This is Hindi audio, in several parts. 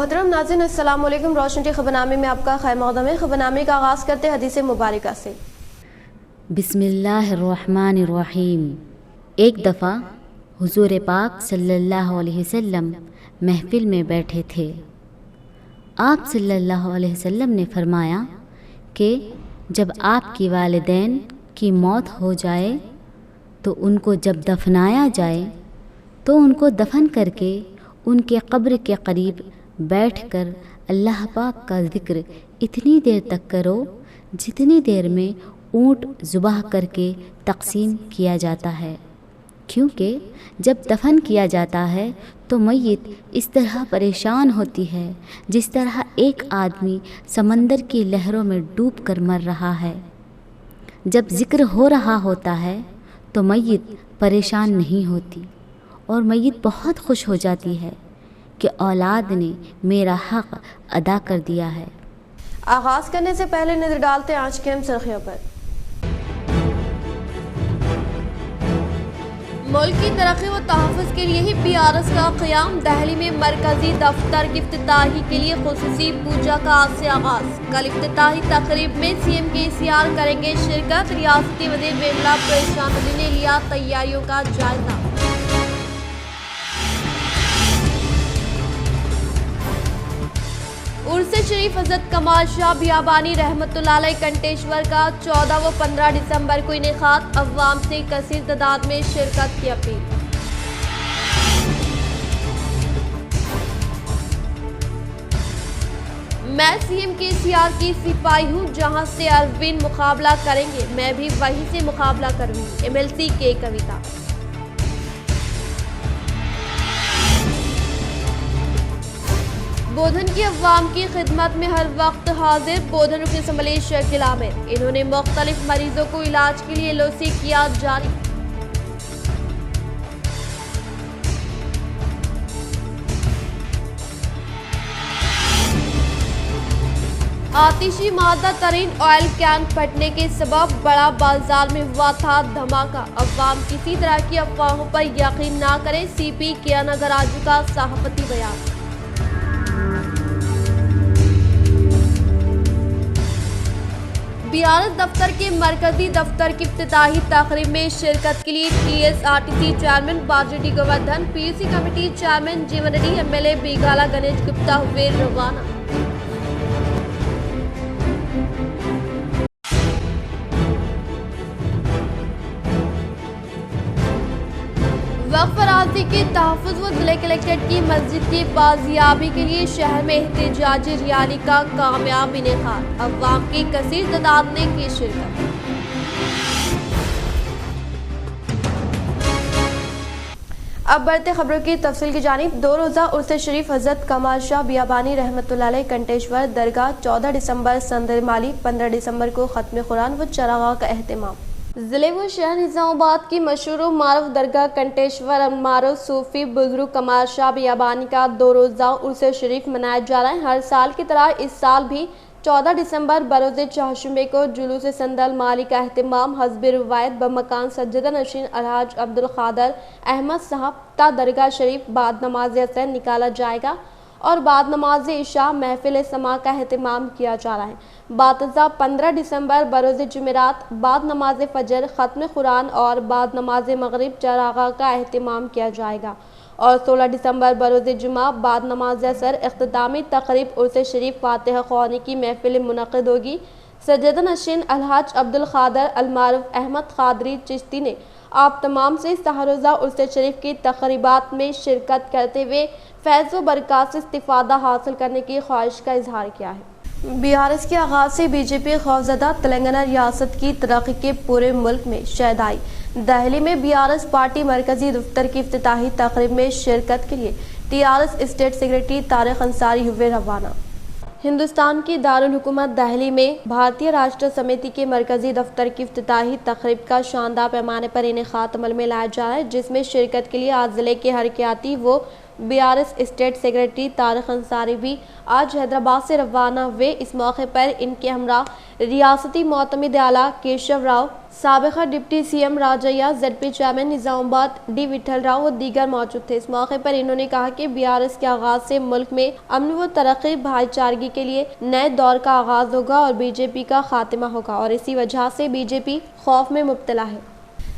मोहतरम नाज़रीन, अस्सलाम वालेकुम। रोशन टी खबरनामे में आपका खैर मक़दम है। खबरनामे का आगाज़ करते हैं हदीस मुबारका से। बिस्मिल्लाहिर्रहमानिर्रहीम। एक दफ़ा हुज़ूर पाक सल्लल्लाहु अलैहि वसल्लम महफ़िल में बैठे थे। आप सल्लल्लाहु अलैहि वसल्लम ने फरमाया कि जब आपकी वालिदैन की मौत हो जाए तो उनको जब दफनाया जाए तो उनको दफन करके उनके कब्र के करीब बैठकर अल्लाह पाक का ज़िक्र इतनी देर तक करो जितनी देर में ऊँट ज़ुबाह करके तक़सीम किया जाता है, क्योंकि जब दफन किया जाता है तो मय्यत इस तरह परेशान होती है जिस तरह एक आदमी समंदर की लहरों में डूब कर मर रहा है। जब ज़िक्र हो रहा होता है तो मय्यत परेशान नहीं होती और मय्यत बहुत खुश हो जाती है कि औलाद ने मेरा हक़ अदा कर दिया है। आगाज़ करने से पहले नज़र डालते हैं आज के अहम सुर्खियों पर। मुल्क की तरक्की व तहफ़्फ़ुज़ के लिए ही BRS का क़याम। दहली में मरकज़ी दफ्तर की इफ्तिताही के लिए खुसूसी पूजा का आज से आगाज़। कल इफ्तिताही तकरीब में CM KCR करेंगे शिरकत। रियासती वज़ीर बेमला परेशान अली ने लिया तैयारियों का जायजा। उर्स शरीफ हज़रत कमाल शाह बियाबानी रहमतुल्लाह अलैह कंटेश्वर का 14 व 15 दिसंबर को इनेकाद। अवाम से कसीर तादाद में शिरकत की अपील। मैं CM KCR की सिपाही हूँ, जहाँ से अरविंद मुकाबला करेंगे मैं भी वहीं से मुकाबला करूँगी। MLC के कविता। बोधन की अवाम की खिदमत में हर वक्त हाजिर। बोधन रुकन असम्बली शकील आमिर। इन्होंने मुख्तलिफ मरीजों को इलाज के लिए LOC किया जारी। आतिशी मादा तरीन ऑयल कैन फटने के सबब बड़ा बाजार में हुआ था धमाका। अवाम किसी तरह की अफवाहों पर यकीन ना करें। CP किया नगराजू का सहाफती बयान। BRS दफ्तर के मरकजी दफ्तर की इफ्तिताही तकरीब में शिरकत के लिए TSRTC चेयरमैन बाजरी Govardhan, PUC committee chairman Jeevan Reddy, MLA बीगाला Ganesh Gupta हुए रवाना। वक्फ अराज़ी के तहफ़्फ़ुज़ व ज़िले कलेक्ट्रेट की मस्जिद की बाजियाबी के लिए शहर में एहतजाजी रैली का कामयाब इनेकाद। अवाम की कसीर तादाद ने की शिरकत। अब बढ़ते खबरों की तफसील की जानिब। 2 रोज़ा उर्स शरीफ हज़रत कमाल शाह बियाबानी रहमतुल्लाह अलैह कंटेश्वर दरगाह 14 दिसंबर संदर माली 15 दिसंबर को ख़त्म कुरान व चरागाह का एहतमाम। ज़िले व शहर निज़ामाबाद की मशहूर मारूफ दरगाह कंटेश्वर मारूफ सूफी बुजुर्ग कमाल शाह बियाबानी का 2 रोज़ा उर्स शरीफ मनाया जा रहा है। हर साल की तरह इस साल भी 14 दिसंबर बरोज़ चहाशुमे को जुलूस संदल माली का एहतमाम हस्ब रिवायत बमकान सज्जदा नशीन अलहाज अब्दुल क़ादर अहमद साहब ता दरगाह शरीफ बाद नमाज असर निकाला जाएगा और बाद नमाज इशा महफिल समा का एहतमाम किया जा रहा है। बातज़ा 15 दिसंबर बरोज़ जुमेरात बाद नमाज फ़जर ख़त्म कुरान और बाद नमाज मगरिब चरागाह का एहतमाम किया जाएगा और 16 दिसंबर बरोज़ जुमा बाद नमाज असर इख्तितामी तक़रीब उर्स शरीफ फ़ातिहा ख़वानी की महफिल मुनक़्क़िद होगी। सज्जदा नशीन अलहाज अब्दुल क़ादर अलमारूफ अहमद क़ादरी चिश्ती ने आप तमाम से सहरोज़ा उर्स शरीफ की तक़रीबात में शिरकत करते हुए फैज़ व बरक़ात से इस्तिफ़ादा हासिल करने की ख्वाहिश का इजहार किया है। BRS के आगाज़ से BJP खौफज़दा तेलंगाना रियासत की तरक्की के पूरे मुल्क में शहदाई। दहली में BRS पार्टी मरकजी दफ्तर की इफ्तिताही तकरीब में शिरकत के लिए TRS state secretary Tariq Ansari हुए रवाना। हिंदुस्तान की दारुल हुकूमत दहली में भारतीय राष्ट्र समिति के मरकजी दफ्तर की इफ्तिताही तकरीब का शानदार पैमाने पर इनेकाद अमल में लाया जा रहा है, जिसमें शिरकत के लिए आज ज़िले के हरकियाती वो BRS state secretary Tariq Ansari भी आज हैदराबाद से रवाना हुए। इस मौके पर इनके हमरा रियासती मोतमिद आला केशव राव साबिका deputy CM Rajaiah, ZP chairman Nizamabad D Vithal Rao और दीगर मौजूद थे। इस मौके पर इन्होंने कहा कि BRS के आगाज से मुल्क में अमन व तरक्की भाईचारगी के लिए नए दौर का आगाज होगा और BJP का खात्मा होगा और इसी वजह से BJP खौफ में मुब्तला है।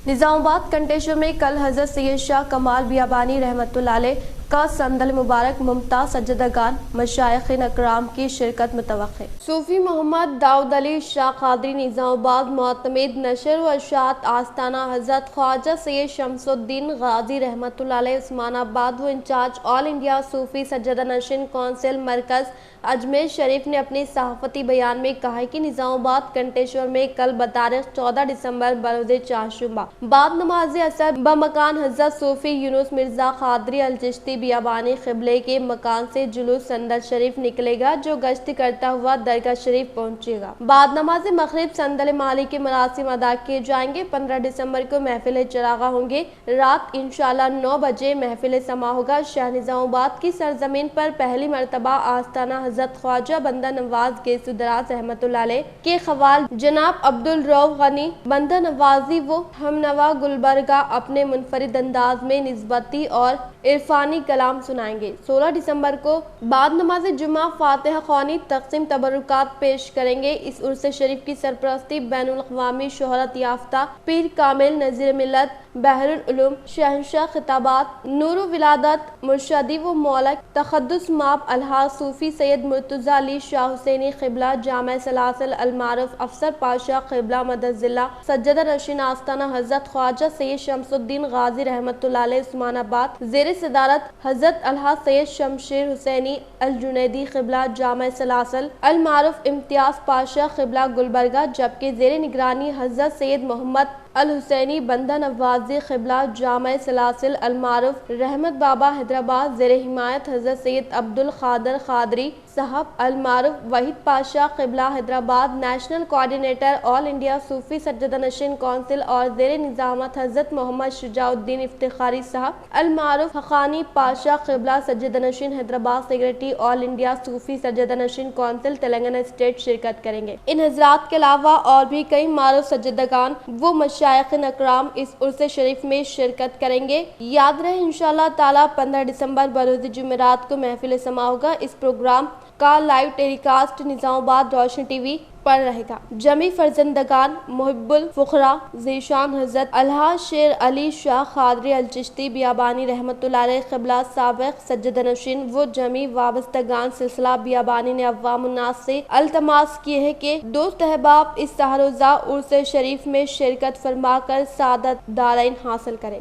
निजामाबाद कंटेश्वर में कल हजरत सैयद शाह कमाल बियाबानी रहमतुल्लाह अलैह का संदल मुबारक मुमताज सज्जदगान मशाइखिन अकराम की शिरकत मुतवक्किल। सूफी मोहम्मद दाऊद अली शाह कादरी निजामाबाद मोतमिद नशर व अशात आस्ताना हजरत ख्वाजा सैयद शमसुद्दीन गाजी रहमतुल्लाह अलैह उस्मानाबाद व in charge all India Sufi Sajjada Nashin council मरकज अजमेर शरीफ ने अपने सहाफती बयान में कहा है कि निजामाबाद कंटेश्वर में कल बतारीख 14 दिसंबर बरोज़ चारशुम्बा बाद नमाज असर बमकान हजरत सूफी यूनुस मिर्जा कादरी अल चिश्ती बियाबानी क़िबले के मकान से जुलूस संदल शरीफ निकलेगा जो गश्त करता हुआ दरगाह शरीफ पहुंचेगा। बाद नमाज मगरिब संदल माली के मरासिम अदा किए जाएंगे। 15 दिसंबर को महफिल चरागा होंगे। रात इंशाल्लाह 9 बजे महफिल समा होगा। शहर निजामाबाद की सरजमीन पर पहली मरतबा आस्ताना हजरत ख्वाजा बंदा नवाज गेसुदराज रहमतुल्लाह अलैह के खवाल जनाब अब्दुल रऊफ गनी बंदा नवाजी वो हमनवा गुलबर्गा अपने मुनफरिद अंदाज में निस्बती और इरफानी कलाम सुनाएंगे। 16 दिसंबर को बाद नमाज जुम्मा फातिहा ख्वानी तकसीम तबरुकात पेश करेंगे। इस उर्स शरीफ की सरपरस्ती बैनुल अक़वामी शोहरत याफ्ता पीर कामिल नज़ीर मिल्लत बहरुल उलूम शहंशाह खिताबात नूर विलादत मुर्शदी व मौलक तखद्दुस माब अलहा सूफी सैयद मुर्तज़ा अली शाह हुसैनी क़िबला जामा सलासल अलमारूफ अफसर पाशा क़िबला मदजिल्ला सज्जदा नशीन आस्ताना हजरत ख्वाजा सैयद शमसुद्दीन गाजी रहमतुल्लाह अलैह उस्मानाबाद ज़ेर सदारत हजरत अलहा सैयद शमशेर हुसैनी अल जुनैदी क़िबला जामा सलासल अलमारूफ इम्तियाज पाशा क़िबला गुलबर्गा जबकि ज़ेर निगरानी हजरत सैयद मोहम्मद अल हुसैनी बंदा नवाजी क़िबला जामा सलासिल अलमारूफ रहमत बाबा हैदराबाद ज़ेर हिमायत हजरत सैयद अब्दुल क़ादर क़ादरी साहब अलमारूफ वहीद पाशा क़िबला Hyderabad national coordinator all India Sufi Sajjada Nashin council और ज़ेर निज़ामत हजरत मोहम्मद शुजाउद्दीन इफ्तिखारी साहब अलमारूफ हक़ानी पाशा क़िबला Sajjada Nashin Hyderabad secretary all India Sufi Sajjada Nashin council Telangana state शिरकत करेंगे। इन हजरात के अलावा और भी कई मारूफ सज्जदगान वो मशाइखिन अकराम इस उर्स शरीफ में शिरकत करेंगे। याद रहे इंशाअल्लाह ताला 15 दिसंबर बरोज़ जुमेरात को महफिल समा होगा। इस प्रोग्राम का लाइव टेलीकास्ट निजामाबाद रोशनी टीवी पर रहेगा। जमी फर्जंदगान मुहिब्बुल फुकरा ज़ीशान हजरत अलहा शेर अली शाह कादरी अल चिश्ती बियाबानी रहमतुल्लाह अलैह क़िबला साबिक़ सज्जदा नशीन वो जमी वाबस्तगान सिलसिला बियाबानी ने अव्वामुन्नास से अल्तमास किए हैं कि दोस्त अहबाब इस सहरोज़ा उर्स शरीफ में शिरकत फरमा कर सादत दारैन हासिल करें।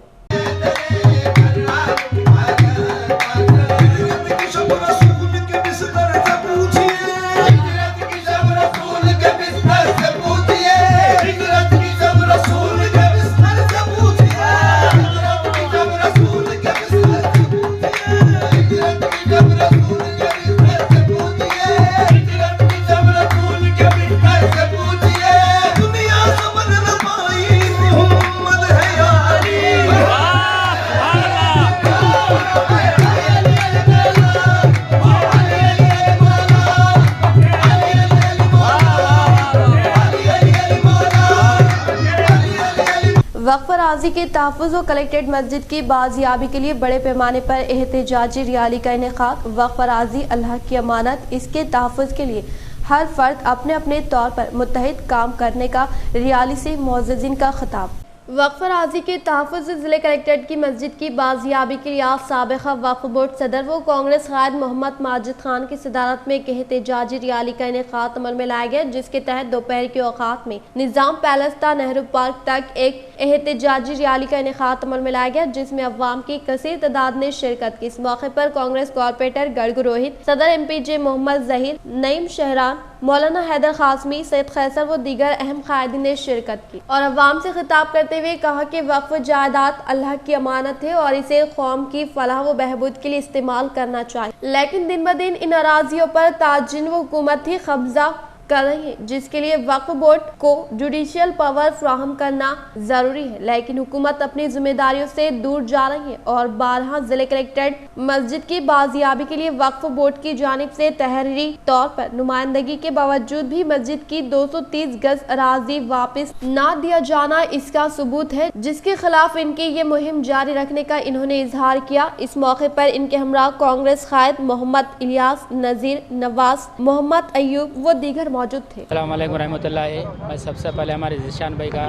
वक्फ राजी के तहफ़्फ़ुज़ व कलेक्टेड मस्जिद की बाजियाबी के लिए बड़े पैमाने पर एहतजाजी रैली का इनेकाद। वक्फ राजी अल्लाह की अमानत, इसके तहफ़्फ़ुज़ के लिए हर फर्द अपने अपने तौर पर मुत्तहिद काम करने का रैली से मुअज़्ज़िज़ीन का खिताब। वक्फ राजी के तहफ़्फ़ुज़ ज़िले कलेक्टेड की मस्जिद की बाजियाबी के लिए आज साबिक़ा वक्फ बोर्ड सदर व कांग्रेस क़ायद मोहम्मद माजिद खान की सदारत में एक एहतजाजी रैली का इनेकाद अमल में लाया गया, जिसके तहत दोपहर के औक़ात में निज़ाम पैलेस ता नेहरू पार्क तक एक एहतजाजी रैली का इनेकाद अमल में लाया गया, जिसमें अवाम की कसीर तादाद ने शिरकत की। इस मौके पर कांग्रेस कॉरपोरेटर गड़गू रोहित, सदर MPJ मोहम्मद जहीर, नईम शहरान, मौलाना हैदर खासमी, सैयद खैसर व दीगर अहम कायदीन ने शिरकत की और अवाम से खिताब करते हुए कहा कि वक्फ जायदाद अल्लाह की अमानत है और इसे कौम की फलाह व बहबूद के लिए इस्तेमाल करना चाहिए, लेकिन दिन ब दिन इन अराजियों पर ताजिन व हुकूमती कब्जा कर रही है, जिसके लिए वक्फ बोर्ड को जुडिशियल पावर फ्राहम करना जरूरी है। लेकिन हुकूमत अपनी जिम्मेदारियों से दूर जा रही है और 12 जिले कलेक्टेड मस्जिद की बाजियाबी के लिए वक्फ बोर्ड की जानिब से तहरीरी तौर पर नुमाइंदगी के बावजूद भी मस्जिद की 230 गज अराजी वापस न दिया जाना इसका सबूत है, जिसके खिलाफ इनकी ये मुहिम जारी रखने का इन्होंने इजहार किया। इस मौके पर इनके हमरा कांग्रेस कायद मोहम्मद इलियास, नजीर, नवाज, मोहम्मद अयूब व दीगर मौजूद थे। अस्सलाम वालेकुम रहमतुल्लाहि। मैं सबसे पहले हमारे ज़ीशान भाई का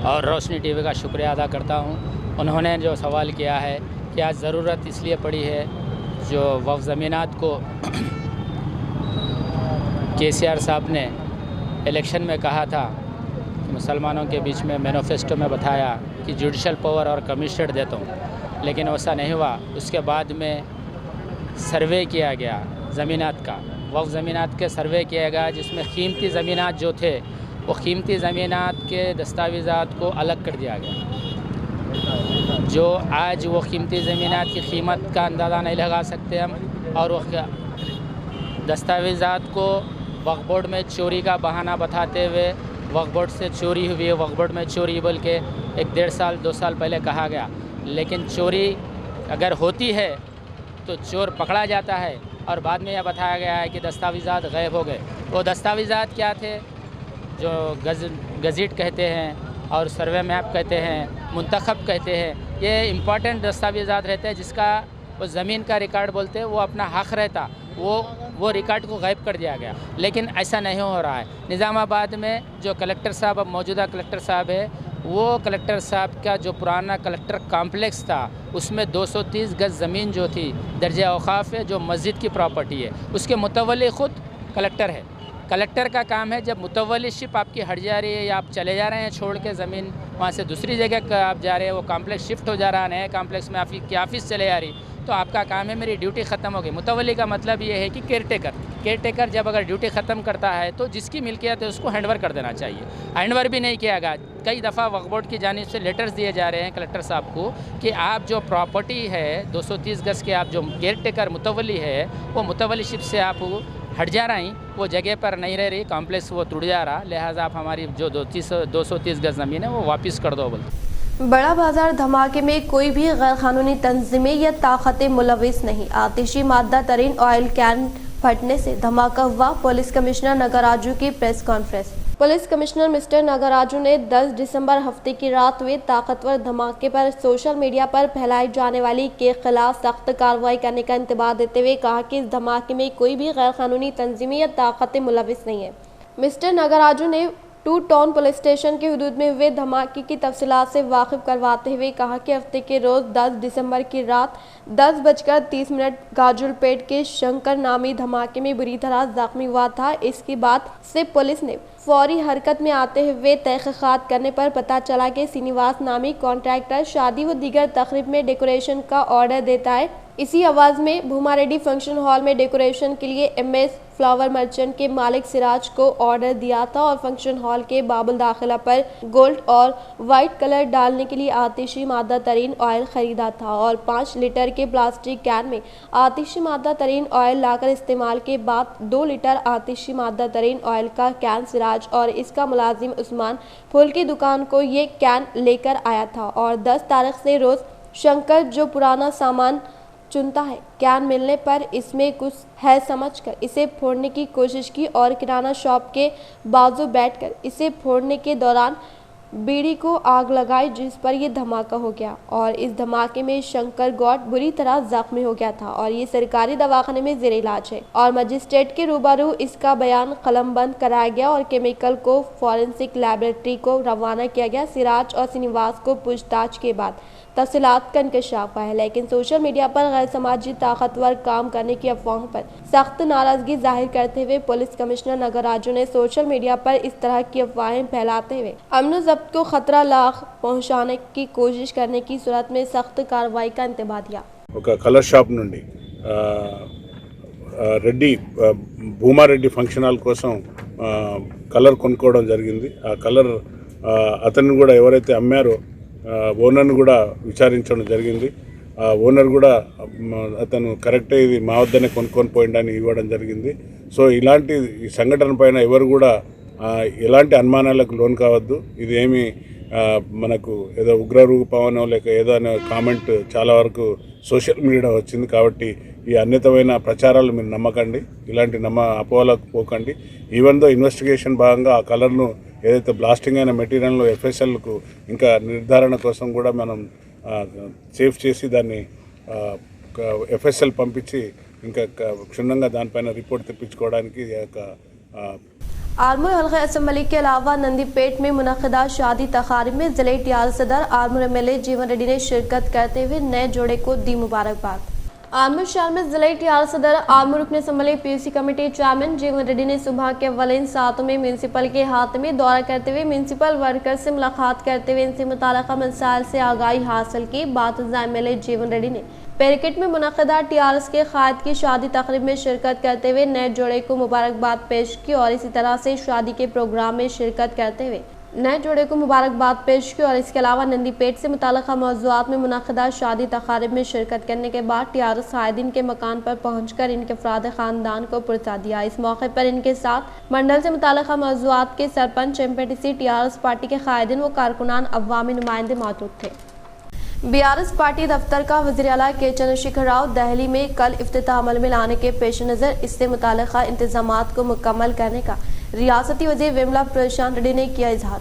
और रोशनी टीवी का शुक्रिया अदा करता हूँ। उन्होंने जो सवाल किया है कि आज ज़रूरत इसलिए पड़ी है, जो वक्फ ज़मीनात को KCR साहब ने इलेक्शन में कहा था कि मुसलमानों के बीच में मैनिफेस्टो में बताया कि जुडिशल पावर और कमिश्नर देता हूँ, लेकिन वैसा नहीं हुआ। उसके बाद में सर्वे किया गया ज़मीनात का, वक्फ ज़मीनात के सर्वे किया गया, जिसमें कीमती ज़मीनात जो थे वो कीमती ज़मीनात के दस्तावेज़ात को अलग कर दिया गया। जो आज वो कीमती ज़मीनात की कीमत का अंदाज़ा नहीं लगा सकते हम, और वो दस्तावेज़ात को वक्फ बोर्ड में चोरी का बहाना बताते हुए वक्फ बोर्ड से चोरी हुई है, वक्फ बोर्ड में चोरी बोल के 1-1.5 साल 2 साल पहले कहा गया। लेकिन चोरी अगर होती है तो चोर पकड़ा जाता है, और बाद में यह बताया गया है कि दस्तावेज़ात गायब हो गए। वो दस्तावेज़ात क्या थे? जो गज़ेट कहते हैं और सर्वे मैप कहते हैं, मुंतखब कहते हैं, ये इम्पॉर्टेंट दस्तावेज़ात रहते हैं, जिसका वो ज़मीन का रिकॉर्ड बोलते हैं, वो अपना हक़ रहता, वो रिकॉर्ड को गायब कर दिया गया। लेकिन ऐसा नहीं हो रहा है। निज़ामाबाद में जो कलेक्टर साहब, अब मौजूदा कलेक्टर साहब है, वो कलेक्टर साहब का जो पुराना कलेक्टर कॉम्प्लेक्स था, उसमें 230 गज ज़मीन जो थी दर्जा औक़ाफ़ है, जो मस्जिद की प्रॉपर्टी है, उसके मुतवल्ली ख़ुद कलेक्टर है। कलेक्टर का काम है, जब मुतवल्लीशिप आपकी हट जा रही है या आप चले जा रहे हैं छोड़ के ज़मीन, वहाँ से दूसरी जगह आप जा रहे हैं, वो कॉम्प्लेक्स शिफ्ट हो जा रहा है, नए कॉम्प्लेक्स में आपकी ऑफ़िस चले जा रही, तो आपका काम है मेरी ड्यूटी ख़त्म हो गई। मुतवल्ली का मतलब ये है कि केयरटेकर जब अगर ड्यूटी ख़त्म करता है तो जिसकी मिल्कियत है उसको हैंडओवर कर देना चाहिए। हैंडओवर भी नहीं किया गया। कई दफ़ा वक्फ बोर्ड की जानिब से लेटर्स दिए जा रहे हैं कलेक्टर साहब को कि आप जो प्रॉपर्टी है 230 गज के, आप जो केयरटेकर मुतवल्ली है, वो मुतवल्लीशिप से आप हट जा रही, वो जगह पर नहीं रह रही, कॉम्प्लेक्स वो टूट जा रहा, लिहाजा आप हमारी जो 230 गज ज़मीन है वो वापस कर दो बोलते। बड़ा बाजार धमाके में कोई भी गैर कानूनी तंजीमें या ताकतें मुलविस नहीं। आतिशी मादा तरीन ऑयल कैन फटने से धमाका हुआ। पुलिस कमिश्नर नगराजू की press conference. Police commissioner mister Nagaraju ने 10 दिसंबर हफ्ते की रात हुए ताकतवर धमाके पर सोशल मीडिया पर फैलाई जाने वाली के खिलाफ सख्त कार्रवाई करने का इंतबाह देते हुए कहा कि इस धमाके में कोई भी गैर कानूनी तंजीमें या ताकतें मुलविस नहीं है। मिस्टर नगराजू ने 2 टाउन पुलिस स्टेशन के हुदूद में हुए धमाके की तफसीलात से वाकिफ करवाते हुए कहा कि हफ्ते के रोज़ 10 दिसंबर की रात 10:30 गाजुलपेट के शंकर नामी धमाके में बुरी तरह जख्मी हुआ था। इसके बाद से पुलिस ने फौरी हरकत में आते हुए तहकीकात करने पर पता चला कि श्रीनिवास नामी कॉन्ट्रैक्टर शादी व दीगर तकरीब में डेकोरेशन का ऑर्डर देता है। इसी आवाज़ में भूमा रेड्डी फंक्शन हॉल में डेकोरेशन के लिए MS फ्लावर मर्चेंट के मालिक सिराज को ऑर्डर दिया था और फंक्शन हॉल के बाबुल दाखिला पर गोल्ड और वाइट कलर डालने के लिए आतिशी मादा तरीन ऑयल खरीदा था और 5 लीटर के प्लास्टिक कैन में आतिशी मादा तरीन ऑयल लाकर इस्तेमाल के बाद 2 लीटर आतिशी मादा तरीन ऑयल का कैन सिराज और इसका मुलाजिम उस्मान फूल की दुकान को ये कैन लेकर आया था और 10 तारीख से रोज़ शंकर जो पुराना सामान चुनता है, कैन मिलने पर इसमें कुछ है समझकर इसे फोड़ने की कोशिश की और किराना शॉप के बाजू बैठकर इसे फोड़ने के दौरान बीड़ी को आग लगाई, जिस पर यह धमाका हो गया और इस धमाके में शंकर गौड़ बुरी तरह जख्मी हो गया था और ये सरकारी दवाखाने में जेर इलाज है और मजिस्ट्रेट के रूबरू इसका बयान कलमबंद कराया गया और केमिकल को फॉरेंसिक लैबोरेटरी को रवाना किया गया। सिराज और श्रीनिवास को पूछताछ के बाद तफसीलात का इंकशाफ हुआ है, लेकिन सोशल मीडिया पर गैर समाजी ताकतवर काम करने की अफवाहों पर सख्त नाराजगी जाहिर करते हुए पुलिस कमिश्नर नगराजू ने सोशल मीडिया पर इस तरह की अफवाहें फैलाते हुए अमन ज़ब्त को खतरा लाख पहुंचाने की कोशिश करने की सूरत में सख्त कार्रवाई का इंतबाह दिया। कलर शॉप నుండి రెడ్డి భూమా రెడ్డి ఫంక్షన్ హాల్ కోసం కలర్ కొనుక్కోవడం జరిగింది। ఆ కలర్ అతన్ని కూడా ఎవరైతే అమ్మారో ఓనర్ని కూడా విచారించడం జరిగింది। ఓనర్ కూడా అతను కరెక్టే ఇది మా వద్దనే కొనుక్కొని పోయిండని ఇవ్వడం జరిగింది. సో ఇలాంటి ఈ సంఘటన పైన ఎవరు కూడా ఎలాంటి అనుమానాలకు లోన్ కావద్దు. ఇది ఏమి మనకు ఏదో ఉగ్రరూపమనో లేక ఏదో అనే కామెంట్ చాలా వరకు సోషల్ మీడియా వచ్చింది. కాబట్టి ఈ అన్యతమైన ప్రచారాలు మీరు నమ్మకండి, ఇలాంటి అపోహలకు పోకండి. ఈవెన్ దో ఇన్వెస్టిగేషన్ భాగంగా ఆ కలర్ను ఏదైతే బ్లాస్టింగ్ అయిన మెటీరియల్ను FSLకు ఇంకా నిర్ధారణ కోసం కూడా మనం సేఫ్ చేసి దాన్ని FSL పంపించి ఇంకా క్షుణ్ణంగా దానిపైన రిపోర్ట్ తెప్పించుకోవడానికి आर्मूर हल्का असम्बली के अलावा नंदीपेट में मुनक़दा शादी तकारीब में जिले टियाल सदर आर्मूर MLA जीवन रेड्डी ने शिरकत करते हुए नए जोड़े को दी मुबारकबाद। आर्मूर शहर में जिले टियाल सदर आर्मूर रुकन assembly PUC committee chairman Jeevan Reddy ने सुबह के अव्वलीन सातों में म्यूनसिपल के हाथ में दौरा करते हुए म्यूनसिपल वर्कर से मुलाकात करते हुए इनसे मुताल्लिक़ा मसाइल से आगाही हासिल की। बातुज़ा MLA जीवन रेड्डी ने पेरिकेट में मुनक़दा TRS के क़ायद की शादी तक़रीब में शिरकत करते हुए नए जोड़े को मुबारकबाद पेश की और इसी तरह से शादी के प्रोग्राम में शिरकत करते हुए नए जोड़े को मुबारकबाद पेश की और इसके अलावा नंदीपेट से मुताल्लिक़ा मौज़ूआत में मुनक़दा शादी तक़रीब में शिरकत करने के बाद TRS क़ायदीन के मकान पर पहुँचकर इनके अफ़राद ख़ानदान को पुरसा दिया। इस मौके पर इनके साथ मंडल से मुताल्लिक़ा मौज़ूआत के सरपंच MPTC TRS पार्टी के क़ायदीन व कारकुनान अवामी नुमाइंदे मौजूद थे। BRS पार्टी दफ्तर का वज़ीर आला के चंद्रशेखर राव दहली में कल इफ्तिताह अमल में लाने के पेश नज़र इससे मुताल्लिक़ा इंतज़ामात को मुकम्मल करने का रियासती वज़ीर विमला प्रशांत रेड्डी ने किया इजहार।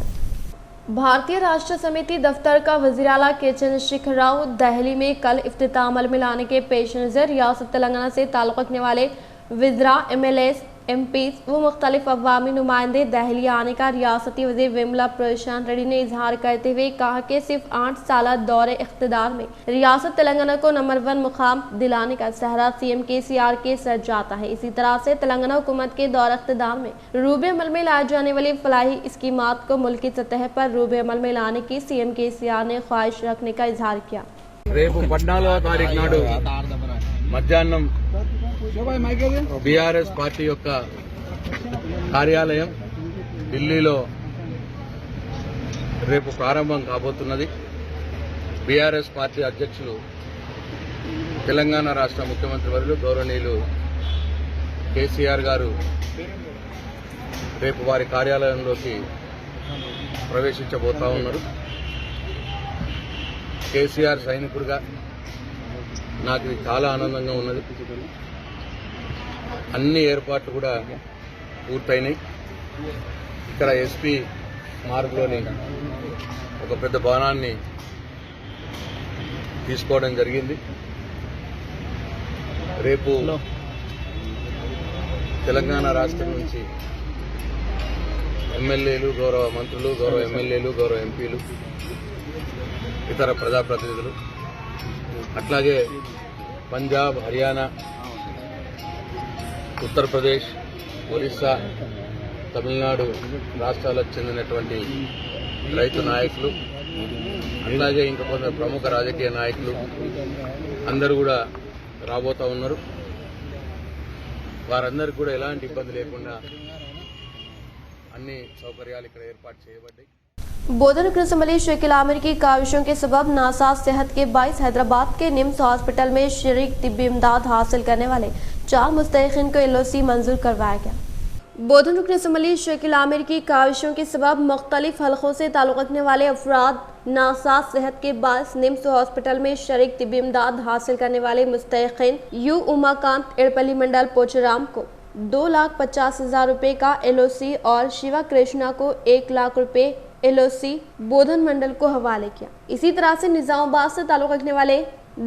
भारतीय राष्ट्र समिति दफ्तर का वज़ीर आला के चंद्रशेखर राव दहली में कल इफ्तिताह अमल में लाने के पेश नज़र रियासत तेलंगाना से ताल्लुक़ रखने वाले वज़रा MLAs MPs व मुख्तलिफ अवामी नुमाइंदे दहली आने का रियासती वज़ीर विमला प्रशांत रेड्डी ने इजहार करते हुए कहा कि सिर्फ 8 साल दौरे इख्तिदार में रियासत तेलंगाना को नंबर 1 मुकाम दिलाने का सहरा CM KCR के सर जाता है। इसी तरह से तेलंगाना हुकूमत के दौर इख्तिदार में रूबे अमल में लाई जाने वाली फलाही स्कीमात को मुल्की सतह पर रूबे अमल में लाने की CM KCR ने ख्वाहिश रखने का इजहार किया। మధ్యాహ్నం BRS పార్టీ యొక్క కార్యాలయం ఢిల్లీలో రేపు ప్రారంభం కాబోతున్నది. BRS పార్టీ అధ్యక్షులు తెలంగాణ రాష్ట్ర ముఖ్యమంత్రి వర్యులు గౌరవనీయులు KCR గారు రేపు వారి కార్యాలయంలోకి ప్రవేశించబోతా ఉన్నారు. KCR సైనికుడిగా నాకు ఇది చాలా ఆనందంగా ఉన్నది. అన్ని ఏర్పాట్లు కూడా పూర్తయినాయి. ఇక్కడ SP మార్గ్లోని ఒక పెద్ద భవనాన్ని తీసుకోవడం జరిగింది. రేపు తెలంగాణ రాష్ట్రం నుంచి ఎమ్మెల్యేలు, గౌరవ మంత్రులు, గౌరవ ఎమ్మెల్యేలు, గౌరవ ఎంపీలు, ఇతర ప్రజాప్రతినిధులు, అట్లాగే పంజాబ్, హర్యానా, ఉత్తరప్రదేశ్, ఒరిస్సా, తమిళనాడు రాష్ట్రాలకు చెందినటువంటి రైతు నాయకులు, అట్లాగే ఇంకా కొందరు ప్రముఖ రాజకీయ నాయకులు అందరూ కూడా రాబోతా ఉన్నారు. వారందరికీ కూడా ఎలాంటి ఇబ్బంది లేకుండా అన్ని సౌకర్యాలు ఇక్కడ ఏర్పాటు చేయబడ్డాయి. बोधन असम्बली शकील आमिर की काविशों के सबब नासाज सेहत के बाइस हैदराबाद के निम्स हॉस्पिटल में शरीक तिब्बी इमदाद हासिल करने वाले 4 मुस्तहिकीन को LOC मंजूर करवाया गया। बोधन रुकन असम्बली शकील आमिर की काविशों के सबब मुख्तलिफ हलकों से ताल्लुक़ रखने वाले अफराद नासाज सेहत के बाइस निम्स हॉस्पिटल में शरीक तिब्बी इमदाद हासिल करने वाले मुस्तहिकीन U उमाकांत एड़पल्ली मंडल पोचराम को 2,50,000 रुपये का LOC और शिवा कृष्णा को 1 लाख रुपये LOC बोधन मंडल को हवाले किया। इसी तरह से निजामाबाद से ताल्लुक़ रखने वाले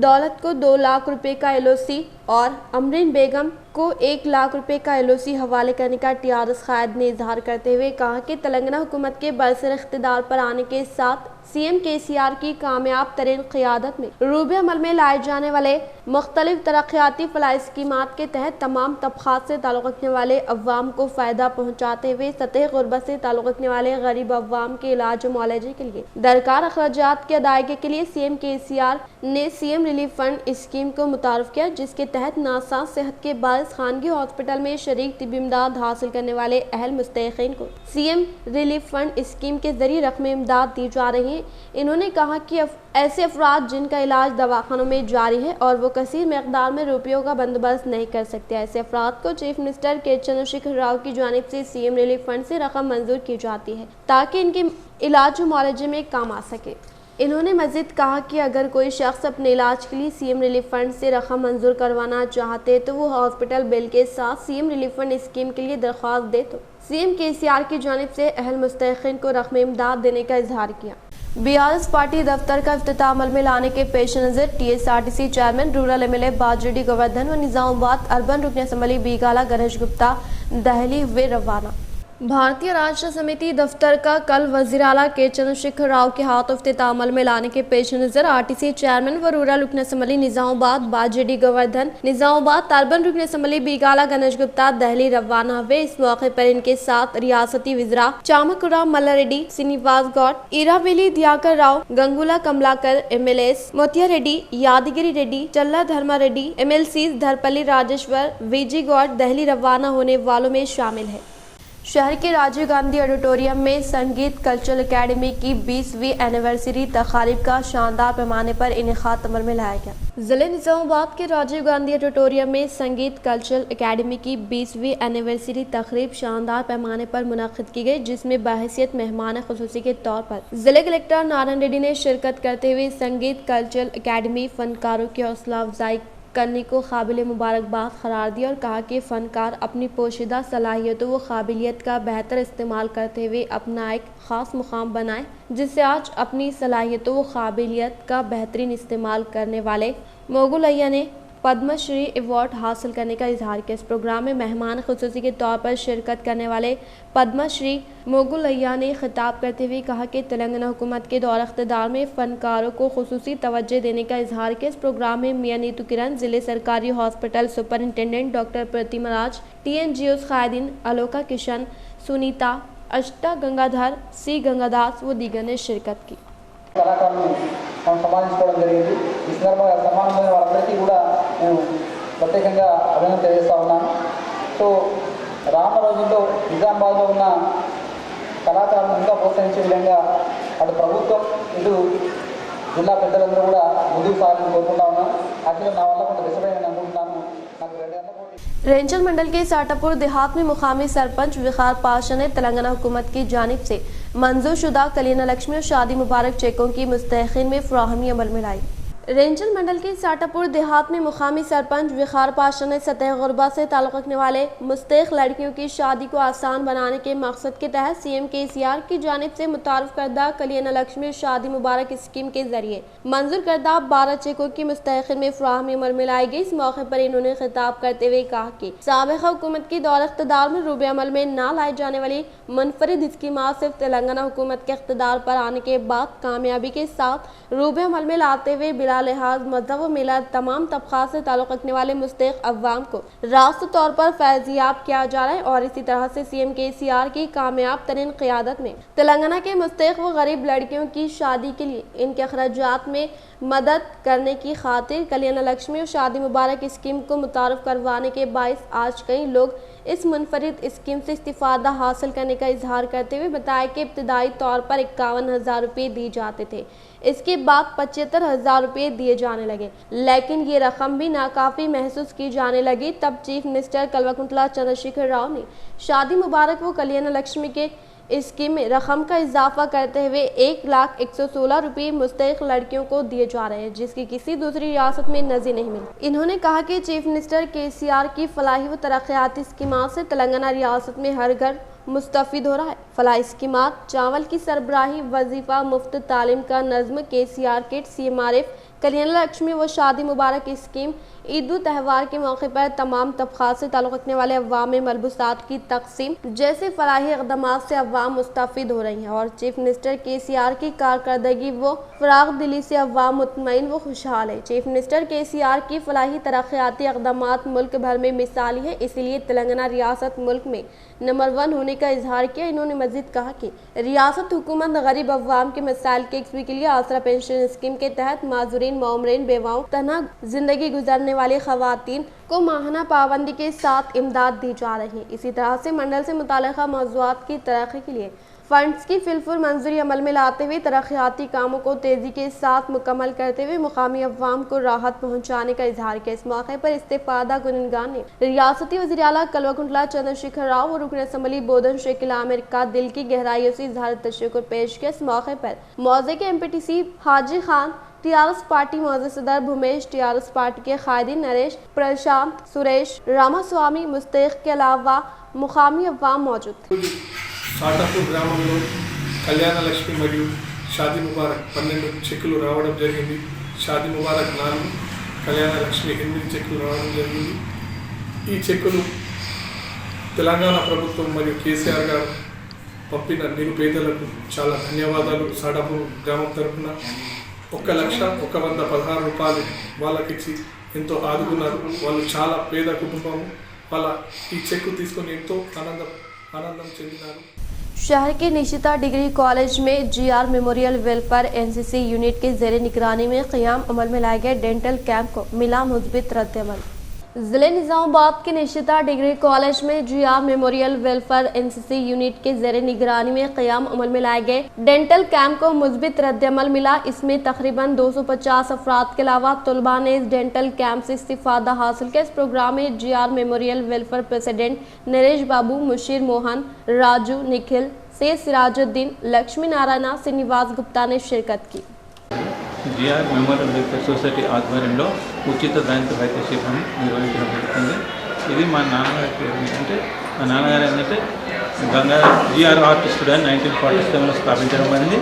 दौलत को 2 लाख रुपए का LOC और अमरीन बेगम को 1 लाख रुपए का LOC हवाले करने का TRS क़ायद ने इजहार करते हुए कहा कि तेलंगाना हुकूमत के बरसर इख्तिदार पर आने के साथ CM KCR की कामयाब तरीन क़ियादत में रूबे अमल में लाए जाने वाले मुख्तलिफ तरक्याती फलाह स्कीमात के तहत तमाम तबक़ात से ताल्लुक़ रखने वाले अवाम को फ़ायदा पहुँचाते हुए सतह गुरबत से ताल्लुक़ रखने वाले गरीब अवाम के इलाज मुआलजे के लिए दरकार अखराजात की अदायगी के लिए CM KCR ने CM रिलीफ फंड स्कीम को मुतारफ़ किया, जिसके तहत नासाज सेहत के बायस खानगी हॉस्पिटल में शरीक तिब्बी इमदाद हासिल करने वाले अहल मुस्तहिकीन को सीएम रिलीफ फंड स्कीम के जरिए रकम इमदाद दी जा रही है। इन्होंने कहा कि ऐसे अफराद जिनका इलाज दवाखानों में जारी है और वो कसीर मकदार में रुपयों का बंदोबस्त नहीं कर सकते, ऐसे अफराद को चीफ मिनिस्टर के चंद्रशेखर राव की जानिब से सीएम रिलीफ फंड से रकम मंजूर की जाती है ताकि इनके इलाज व मुआलजे में काम आ सके। इन्होंने मजीद कहा कि अगर कोई शख्स अपने इलाज के लिए सीएम रिलीफ फंड से रकम मंजूर करवाना चाहते तो वो हॉस्पिटल बिल के साथ सीएम रिलीफ फंड स्कीम के लिए दरख्वास्त दे तो सीएम केसीआर की जानिब से अहल मुस्तहिकीन को रकम इमदाद देने का इजहार किया। बीआरएस पार्टी दफ्तर का इफ्तिताह अमल में लाने के पेश नज़र TSRTC chairman rural MLA Bajireddy Govardhan व निजामाबाद अर्बन रुकन असम्बली बीगाला गणेश गुप्ता दहली हुए रवाना। भारतीय राष्ट्र समिति दफ्तर का कल वज़ीर आला के चंद्रशेखर राव के हाथों इफ्तिताह अमल में लाने के पेश नज़र आरटीसी चेयरमैन व रूरल रुकन असम्बली निजामाबाद बाजरेड्डी गोवर्धन, निजामाबाद अर्बन रुकन असम्बली बीगाला गणेश गुप्ता दहली रवाना हुए। इस मौके पर इनके साथ रियासती वज़रा चामकुरा मल्ला रेड्डी, श्रीनिवास गौड, ईरावेली दियाकर राव, गंगुला कमलाकर, एमएलएस मोतिया रेड्डी, यादगिरी रेड्डी, चल्ला धर्मा रेड्डी, एमएलसी धरपल्ली राजेश्वर, वीजी गौड दहली रवाना होने वालों में शामिल है। शहर के राजीव गांधी ऑडिटोरियम में संगीत कल्चरल एकेडमी की 20वीं एनिवर्सरी तकारीब का शानदार पैमाने पर इनेकाद अमल में लाया गया। जिले निजामाबाद के राजीव गांधी ऑडिटोरियम में संगीत कल्चरल एकेडमी की 20वीं एनिवर्सरी तकरीब शानदार पैमाने पर मुनक्किद की गई, जिसमें बहैसियत मेहमान खुसूसी के तौर पर जिले कलेक्टर नारायण रेड्डी ने शिरकत करते हुए संगीत कल्चरल एकेडमी फनकारों की हौसला अफजाई करने को काबिल मुबारकबाद करार दिया और कहा कि फ़नकार अपनी पोशीदा सलाहियतों व काबिलियत का बेहतर इस्तेमाल करते हुए अपना एक ख़ास मुकाम बनाए, जिससे आज अपनी सलाहियतों व काबिलियत का बेहतरीन इस्तेमाल करने वाले मोगुलैया ने पद्मश्री अवार्ड हासिल करने का इजहार किया। इस प्रोग्राम में मेहमान खुसूसी के तौर पर शिरकत करने वाले पद्मश्री मोगुलैया ने खिताब करते हुए कहा कि तेलंगाना हुकूमत के दौर इख्तिदार में फ़नकारों को खुसूसी तवज्जो देने का इजहार किया। इस प्रोग्राम में मियां नीतू किरण, जिले सरकारी हॉस्पिटल सुपरिंटेंडेंट डॉक्टर प्रतिमा राज, TNGOs कायदीन अलोका किशन, सुनीता, अष्टा गंगाधर, सी गंगादास व दीगर ने शिरकत की। కళాకారులను మనం సన్మానించుకోవడం జరిగింది। ఈ సందర్భంగా సన్మానమైన వాళ్ళందరికీ కూడా నేను ప్రత్యేకంగా అభినందన తెలియజేస్తా ఉన్నాను। సో రానున్న రోజుల్లో నిజామాబాద్లో ఉన్న కళాకారులను ఇంకా ప్రోత్సహించే విధంగా అటు ప్రభుత్వం ఇటు జిల్లా పెద్దలందరూ కూడా ముందుకు సాగాలని కోరుకుంటా ఉన్నాను। యాక్చువల్గా నా వల్ల కొంత డిసప్పాయింట్ అని అనుకుంటున్నాను। నాకు 2 ఏళ్ల रेंजर मंडल के साटापुर देहात में मुकामी सरपंच विखार पाशा ने तेलंगाना हुकूमत की जानिब से मंजूर शुदा कल्याण लक्ष्मी और शादी मुबारक चेकों की मुस्तहिकीन में फराहमी अमल में लाई। रेंजर मंडल के साटापुर देहात में मुकामी सरपंच विखार पाशा ने सतह गुरबा से ताल्लुक़ रखने वाले मुस्तहिक लड़कियों की शादी को आसान बनाने के मकसद के तहत CM KCR की जानिब से मुतारफ करदा कल्याण लक्ष्मी शादी मुबारक स्कीम के जरिए मंजूर करदा 12 चेकों की मुस्तहिकीन में फराहमी अमल में लाई गई। इस मौके पर इन्होंने खिताब करते हुए कहा कि साबिक़ा हुकूमत की दौर इख्तिदार में रूबे अमल में न लाई जाने वाली मुनफरिद स्कीमात सिर्फ तेलंगाना हुकूमत के इख्तिदार पर आने के बाद कामयाबी के साथ रूबे अमल में लाते हुए बिला लिहाज मजहब व मिलत तमाम तबक़ात से ताल्लुक़ रखने वाले मुस्तहिक अवाम को रास्त तौर पर फैज़याब किया जा रहा है। और इसी तरह से CM KCR की कामयाब तरीन क़ियादत में तेलंगाना के मुस्तहिक व गरीब लड़कियों की शादी के लिए इनके अखराजात में मदद करने की खातिर कल्याण लक्ष्मी और शादी मुबारक स्कीम को मुतारफ करवाने के बाइस आज कई लोग इस मुनफरिद स्कीम से इस्तिफ़ादा हासिल करने का इजहार करते हुए बताया कि इब्तदाई तौर पर 51,000 रुपये दिए जाते थे, इसके बाद 75,000 रुपये दिए जाने लगे, लेकिन ये रकम भी नाकाफ़ी महसूस की जाने लगी। तब चीफ मिनिस्टर कल्वाकुंतला चंद्रशेखर राव ने शादी मुबारक व कल्याण लक्ष्मी के स्कीम में रकम का इजाफा करते हुए 1,01,16 रुपये मुस्तहिक लड़कियों को दिए जा रहे हैं, जिसकी किसी दूसरी रियासत में नज़ीर नहीं मिली। इन्होंने कहा कि चीफ मिनिस्टर KCR की फलाही व तरक्याती स्कीमात से तेलंगाना रियासत में हर घर मुस्तफ़िद हो रहा है। फलाही स्कीमात, चावल की सरबराही, वजीफ़ा, मुफ्त तालीम का नज़्म, KCR किट, CMRF, कल्याण लक्ष्मी व शादी मुबारक स्कीम, ईद त्यौहार के मौके पर तमाम तबक़ात से ताल्लुक़ रखने वाले अवाम में मलबूसात की तकसीम जैसे फलाही इक़दामात से अवाम मुस्तफ़िद हो रही हैं और चीफ मिनिस्टर KCR की कारकर्दगी व फ़राग़ दिली से अवाम मुतमईन व खुशहाल है। चीफ मिनिस्टर KCR की फलाही तरक्याती इक़दामात मुल्क भर में मिसाली है, इसलिए तेलंगाना रियासत मुल्क में नंबर 1 होने का इजहार किया। इन्होंने मज़ीद कहा कि रियासत हुकूमत गरीब अवाम के मसाइल के यकसुई के लिए आसरा पेंशन स्कीम के तहत माजूरीन मामरीन मोमरीन बेवाओं तना जिंदगी गुजारने वाली खवातीन को माहाना पाबंदी के साथ इमदाद दी जा रही है। इसी तरह से मंडल से मुताल्लिका मौज़ूआत की तरक्की के लिए फंड्स की फिलफुल मंजूरी अमल में लाते हुए तरक्याती कामों को तेजी के साथ मुकम्मल करते हुए मुकामी अवाम को राहत पहुँचाने का इजहार किया। इस मौके पर इस्तेफादा गुनगान ने रियासती वज़ीर आला कल्वाकुंतला चंद्रशेखर राव और रुकन असम्बली बोधन शेखिल आमिर का दिल की गहराइयों से इजहार तशक्कुर पेश किया। इस मौके पर मौजे के MPTC हाजी खान, TRS पार्टी मौजूद सदर भूमेश, TRS पार्टी के कायदीन नरेश, प्रशांत, सुरेश, रामास्वामी, मुस्तैक के अलावा मुकामी अवाम मौजूद थे। సాటాపూర్ గ్రామంలో కళ్యాణ లక్ష్మి మరియు షాదీ ముబారక్ 12 చెక్కులు రావడం జరిగింది. షాదీ ముబారక్ 4, కళ్యాణ లక్ష్మి 8 చెక్కులు రావడం జరిగింది. ఈ చెక్కులు తెలంగాణ ప్రభుత్వం మరియు కేసీఆర్ గారు పంపిన నిరుపేదలకు చాలా ధన్యవాదాలు. సాటాపూర్ గ్రామం తరఫున 1,116 రూపాయలు వాళ్ళకిచ్చి ఎంతో ఆదుకున్నారు. వాళ్ళు చాలా పేద కుటుంబం. వాళ్ళ ఈ చెక్కు తీసుకొని ఎంతో ఆనందం చెందినారు. शहर के निशिता डिग्री कॉलेज में GR memorial welfare NCC unit के ज़ेरे निगरानी में क़याम अमल में लाए गए डेंटल कैंप को मिला मुस्बित रद्द-ए-अमल। ज़िले निज़ामाबाद के निशिता डिग्री कॉलेज में GR memorial welfare NCC unit के ज़ेरे निगरानी में क़याम अमल में लाए गए डेंटल कैंप को मुस्बित रद्द-ए-अमल मिला। इसमें तकरीबन 250 अफराद के अलावा तलबा ने इस डेंटल कैंप से इस्तिफादा हासिल किया। इस प्रोग्राम में GR memorial welfare president Naresh Babu, Musheer Mohan, Raju, Nikhil, से सिराजुद्दीन, लक्ष्मी नारायण, श्रीनिवास गुप्ता ने शिरकत की। GR మెమోరియల్ వెల్ఫేర్ సొసైటీ ఆధ్వర్యంలో ఉచిత దంత వైద్య శిబిరం నిర్వహించడం జరుగుతుంది. ఇది మా నాన్నగారి అంటే మా నాన్నగారు ఏంటంటే GR ఆర్ట్ స్టూడెంట్ 1947లో స్థాపించడం అనేది.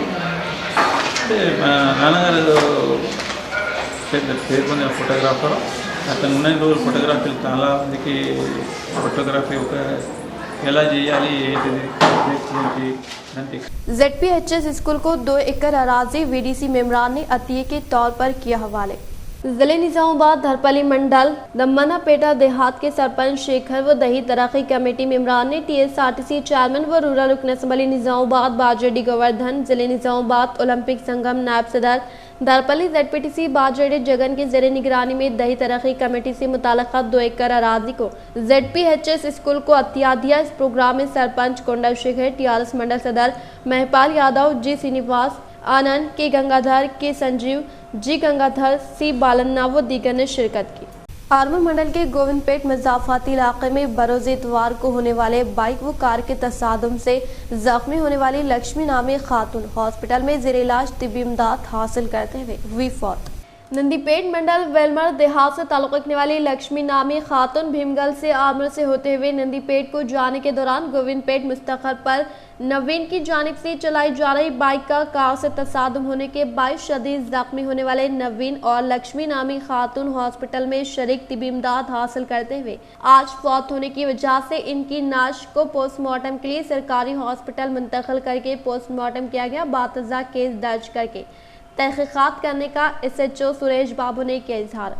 అంటే మా నాన్నగారు పేరు పొందిన ఫోటోగ్రాఫర్. అతను ఉన్న రోజులు ఫోటోగ్రఫీలు చాలా మందికి ఫోటోగ్రఫీ ఒక ఎలా చేయాలి ఏంటిది ZPHS स्कूल को 2 एकड़ अराजी VDC मेमरान ने अतिये के तौर पर किया हवाले। जिले निजामाबाद धरपली मंडल दम्मनापेटा देहात के सरपंच शेखर व दही तरक्की कमेटी मेमरान ने TSRTC चेयरमैन व रूरल रुकन असम्बली निजामाबाद बाजेडी गोवर्धन, जिले निजामाबाद ओलंपिक संगम नायब सदर दरपली ZPTC बाजेडी जगन के ज़ेरे निगरानी में दही तरक्की कमेटी से मुताल्लिक़ा 2 एकड़ अराजी को ZPHS स्कूल को अतिया दिया। इस प्रोग्राम में सरपंच कोंडा शेखर, TRS मंडल सदर महपाल यादव, G श्रीनिवास, आनंद, के गंगाधर, के संजीव, जी गंगाधर, C बालन्ना व दीगर ने शिरकत की। आरमूर मंडल के गोविंदपेट मज़ाफ़ाती इलाके में बरोज़ इतवार को होने वाले बाइक व कार के तसादुम से जख्मी होने वाली लक्ष्मी नामी खातून हॉस्पिटल में ज़ेरे इलाज तिब्बी इमदाद हासिल करते हुए हुई फौत। नंदीपेट मंडल वेलमर देहात से ताल्लुक़ रखने वाली लक्ष्मी नामी खातून भीमगल से आमर से होते हुए नंदीपेट को जाने के दौरान गोविंदपेट मुस्तखर पर नवीन की जानिब से चलाई जा रही बाइक का कार से तसादुम होने के बायस शदीद जख्मी होने वाले नवीन और लक्ष्मी नामी खातून हॉस्पिटल में शरीक तिब्बी इमदाद हासिल करते हुए आज फौत होने की वजह से इनकी नाश को पोस्टमार्टम के लिए सरकारी हॉस्पिटल मुंतकिल करके पोस्टमार्टम किया गया। बातज़ा केस दर्ज करके तहकीकात करने का SHO सुरेश बाबू ने किया इजहार।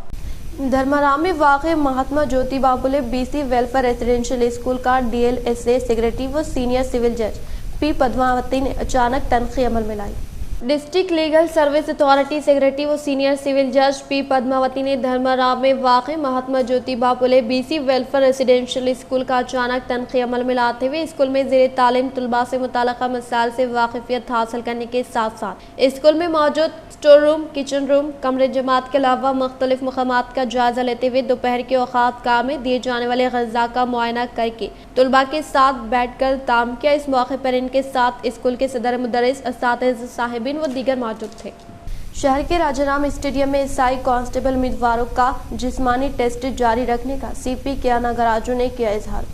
धर्माराम में वाक़ Mahatma Jyotiba Phule BC welfare residential school का DLSA सेक्रेटरी व सीनियर सिविल जज P पद्मावती ने अचानक तनख़ी अमल में लाई। District legal service authority secretary व सीनियर सिविल जज P पद्मावती ने धर्माराम में वाक़ Mahatma Jyotiba Phule BC welfare residential school का अचानक तनख़ी अमल में लाते हुए स्कूल में ज़ेरे तालीम तलबा से मुताल्लिक़ा मसाइल से वाक़िफ़ियत हासिल करने के साथ साथ स्कूल में मौजूद स्टोर रूम, किचन रूम, कमरे जमात के अलावा मुख्तलिफ मकामात का जायजा लेते हुए दोपहर के औक़ात कार में दिए जाने वाले ग़ज़ा का मुआयना करके तलबा के साथ बैठकर ताम किया। इस मौके पर इनके साथ स्कूल के सदर मुदर्रिस, असातिज़, साहिबीन व दीगर मौजूद थे। शहर के राजाराम स्टेडियम में SI कांस्टेबल उम्मीदवारों का जिस्मानी टेस्ट जारी रखने का CP कियाना गराजू ने किया इजहार।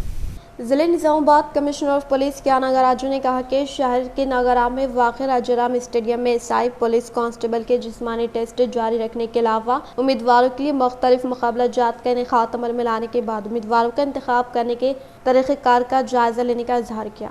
जिले निजामाबाद कमिश्नर ऑफ पुलिस कियाना गराजू ने कहा कि शहर के नागराम में वाक़ राजाराम स्टेडियम में SI पुलिस कांस्टेबल के जिस्मानी टेस्ट जारी रखने के अलावा उम्मीदवारों के लिए मुख्तलिफ मुकाबला जात का इनेकाद अमल में लाने के बाद उम्मीदवारों का इंतखाब करने के तरीक़ेकार का जायजा लेने का इजहार किया।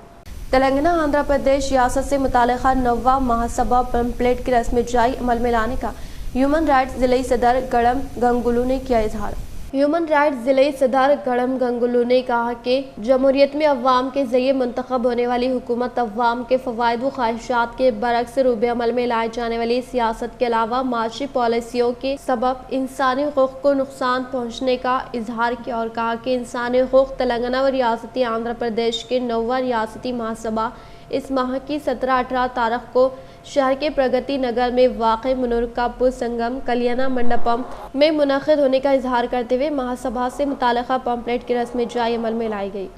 तेलंगाना आंध्र प्रदेश रियासत से मुताल्लिक़ा 9वां महासभा पैम्पलेट की रस्म जारी अमल में लाने का ह्यूमन राइट्स जिले सदर गड़म गंगुलू ने किया इजहार। ह्यूमन राइट्स जिले सदर गड़म गंगुलू ने कहा कि जमहूरियत में अवाम के जरिए मुंतखब होने वाली हुकूमत अवाम के फ़वाइद व ख्वाहिशात के बरक्स रूब अमल में लाई जाने वाली सियासत के अलावा माशी पॉलिसियों के सबब इंसानी हुकूक़ को नुकसान पहुँचने का इजहार किया और कहा कि इंसानी हुकूक़ तेलंगाना व रियासती आंध्र प्रदेश के 9वां रियासती महासभा इस माह की 17-18 तारीख को शहर के प्रगति नगर में वाक़ मुनरकापुर संगम कल्याणा मंडपम में मुनक़िद होने का इजहार करते हुए महासभा से मुतालिका पंपलेट की रस्म जारी अमल में लाई गई।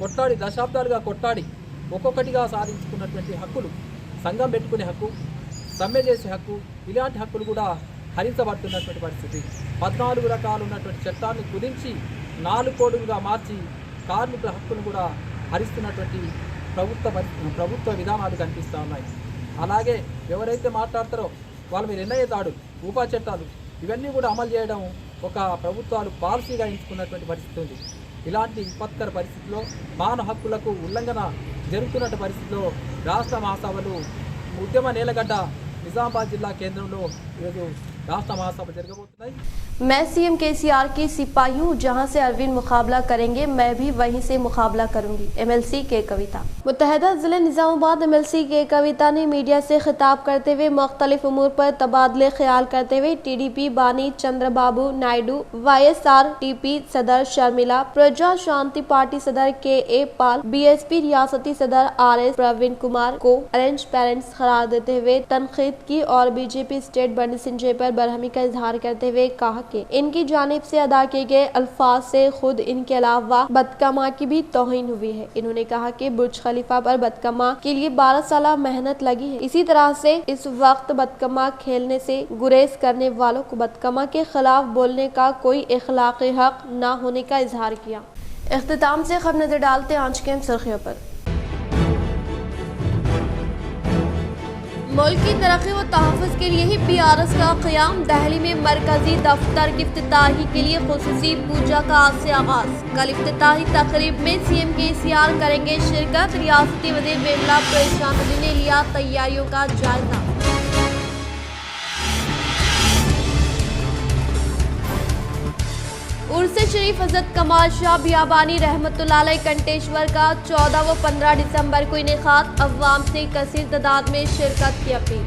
కొట్టాడి దశాబ్దాలుగా కొట్టాడి ఒక్కొక్కటిగా సాధించుకున్నటువంటి హక్కులు సంఘం పెట్టుకునే హక్కు సమ్మె చేసే హక్కు ఇలాంటి హక్కులు కూడా హరించబడుతున్నటువంటి పరిస్థితి 14 రకాలు ఉన్నటువంటి చట్టాన్ని కుదించి 4 కోడులుగా మార్చి కార్మికుల హక్కులు కూడా హరిస్తున్నటువంటి ప్రభుత్వ విధానాలు కనిపిస్తూ ఉన్నాయి. అలాగే ఎవరైతే మాట్లాడతారో వాళ్ళ మీద ఎన్ఐఏ దాడులు ఉపా చట్టాలు ఇవన్నీ కూడా అమలు చేయడం ఒక ప్రభుత్వాలు పాలసీగా ఎంచుకున్నటువంటి పరిస్థితి ఉంది. ఇలాంటి విపత్కర పరిస్థితుల్లో మానవ హక్కులకు ఉల్లంఘన జరుగుతున్న పరిస్థితిలో రాష్ట్ర మహాసభలు ఉద్యమ నేలగడ్డ నిజామాబాద్ జిల్లా కేంద్రంలో ఈరోజు राष्ट्र महासभा जरगबोతున్నాయి. मैं सीएम केसीआर की सिपाही हूँ, जहाँ से अरविंद मुकाबला करेंगे मैं भी वहीं से मुकाबला करूंगी। एमएलसी के कविता। मुत्तहदा जिले निजामाबाद एमएलसी के कविता ने मीडिया से खिताब करते हुए मुख्तलिफ उमूर पर तबादले ख्याल करते हुए टीडीपी बानी चंद्रबाबू नायडू, YSRTP सदर शर्मिला, प्रजा शांति पार्टी सदर KA पाल, BSP रियासती सदर RS प्रवीण कुमार को अरेंज पेरेंट्स करार देते हुए तनकीद की और बीजेपी स्टेट बंडी संजय पर बरहमी का इजहार करते हुए कहा कि इनकी जानिब से अदा किए गए अल्फाज से खुद इनके अलावा बदकमा की भी तौहीन हुई है। इन्होंने कहा कि बुर्ज खलीफा पर बदकमा के लिए 12 साल मेहनत लगी है। इसी तरह से इस वक्त बदकमा खेलने से गुरेज करने वालों को बदकमा के खिलाफ बोलने का कोई इखलाकी हक न होने का इजहार किया। इख्तिताम से खबर नजर डालते हैं आज के सुर्खियों पर। मुल्क की तरक्की व तहफ़्फ़ुज़ के लिए ही PRS का क़याम। दहली में मरकजी दफ्तर की इफ्तिताही के लिए खुसूसी पूजा का आज से आगाज़। कल इफ्तिताही तकरीब में CM KCR करेंगे शिरकत। रियासती वज़ीर बेमला परेशान ने लिया तैयारियों का जायजा। उर्स शरीफ हज़रत कमाल शाह बियाबानी रहमतुल्लाह अलैह कंटेश्वर का 14 व 15 दिसंबर को इनेकाद। अवाम से कसीर तादाद में शिरकत की अपील।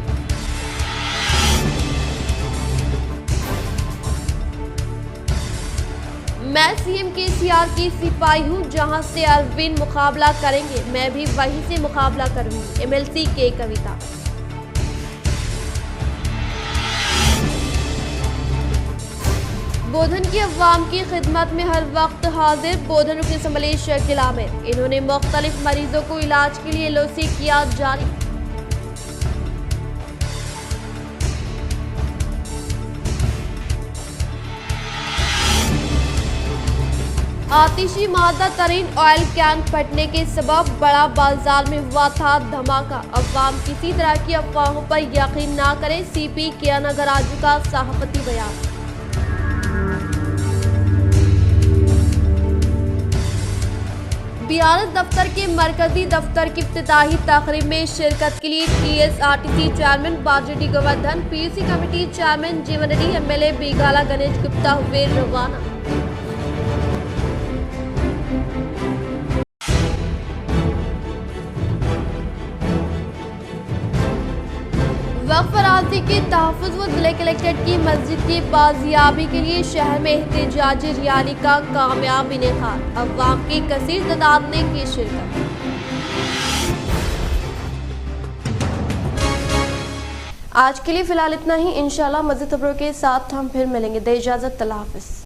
मैं CM KCR की सिपाही हूँ, जहाँ से अरविंद मुकाबला करेंगे मैं भी वहीं से मुकाबला करूँगी। MLC के कविता। बोधन की अवाम की खिदमत में हर वक्त हाजिर। बोधन रुकन असम्बली शकील आमिर। इन्होंने मुख्तलिफ मरीजों को इलाज के लिए LOC किया जारी। आतिशी मादा तरीन ऑयल कैन फटने के सबब बड़ा बाजार में हुआ था धमाका। अवाम किसी तरह की अफवाहों पर यकीन ना करें। CP कियाना गराजू का सहाफती बयान। BRS दफ्तर के मरकजी दफ्तर की इफ्तिताही तकरीब में शिरकत के लिए TSRTC chairman Bajireddy Govardhan, PUC committee chairman Jeevan Reddy, MLA बीगाला Ganesh Gupta हुए रवाना। वक्फ अराज़ी के तहफ़्फ़ुज़ व जिले कलेक्ट्रेट की मस्जिद की बाजियाबी के लिए शहर में एहतजाजी रैली का कामयाब इनेकाद। अवाम की कसीर तादाद ने की शिरकत। आज के लिए फिलहाल इतना ही। इंशाल्लाह मज़ीद खबरों के साथ हम फिर मिलेंगे। दे इजाज़त, अल्लाह हाफ़िज़।